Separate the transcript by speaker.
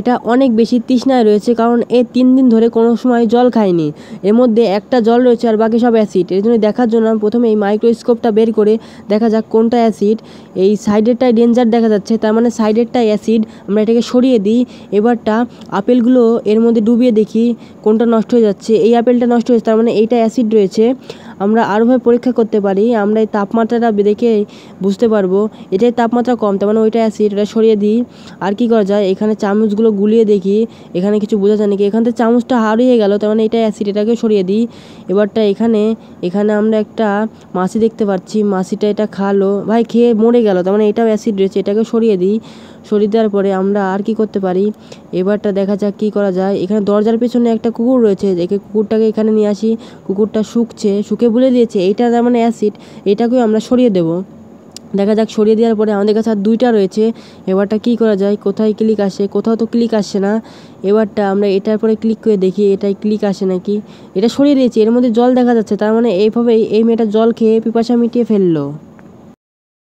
Speaker 1: এটা অনেক বেশি তৃষ্ণায় রয়েছে, কারণ এ 3 দিন ধরে কোনো সময় জল খায়নি। এর মধ্যে একটা জল রয়েছে আর বাকি সব অ্যাসিড। এর জন্য দেখার জন্য আমি প্রথমে এই মাইক্রোস্কোপটা বের করে দেখা যাক কোনটা অ্যাসিড। এই সাইডেরটাই ডেঞ্জার দেখা যাচ্ছে, তার মানে সাইডেরটাই অ্যাসিড। আমরা এটাকে সরিয়ে দিই। এবারটা আপেলগুলো এর মধ্যে ডুবিয়ে দেখি কোনটা নষ্ট হয়ে যাচ্ছে। এই আপেলটা নষ্ট হয়েছে, তার মানে এইটা অ্যাসিড রয়েছে। আমরা আরোভাবে পরীক্ষা করতে পারি, আমরা এই তাপমাত্রাটা দেখে বুঝতে পারবো এটাই তাপমাত্রা কম, তার মানে ওইটা অ্যাসিড। এটা সরিয়ে দিই। আর কি করা যায়, এখানে চামচগুলো গুলিয়ে দেখি এখানে কিছু বোঝা যায় নাকি। এখান থেকে চামচটা হারিয়ে গেল, তার মানে এটা অ্যাসিড, এটাকে সরিয়ে দিই। এবারটা এখানে আমরা একটা মাছি দেখতে পাচ্ছি, মাছিটা এটা খালো, ভাই খেয়ে মরে গেল, তার মানে এটাও অ্যাসিড রয়েছে, এটাকে সরিয়ে দিই। সরিয়ে দেওয়ার পরে আমরা আর কি করতে পারি, এবারটা দেখা যাক কী করা যায়। এখানে দরজার পেছনে একটা কুকুর রয়েছে, কুকুরটাকে এখানে নিয়ে আসি। কুকুরটা শুকে বলে দিয়েছে এইটা তার মানে অ্যাসিড, এটাকেও আমরা সরিয়ে দেবো। দেখা যাক, সরিয়ে দেওয়ার পরে আমাদের কাছে আর 2টা রয়েছে। এবারটা কী করা যায়, কোথায় ক্লিক আসে, কোথাও তো ক্লিক আসছে না। এবারটা আমরা এটার পরে ক্লিক করে দেখি এটাই ক্লিক আসে নাকি। এটা সরিয়ে দিয়েছি, এর মধ্যে জল দেখা যাচ্ছে, তার মানে এইভাবেই এই মেয়েটা জল খেয়ে পিপাসা মিটিয়ে ফেললো।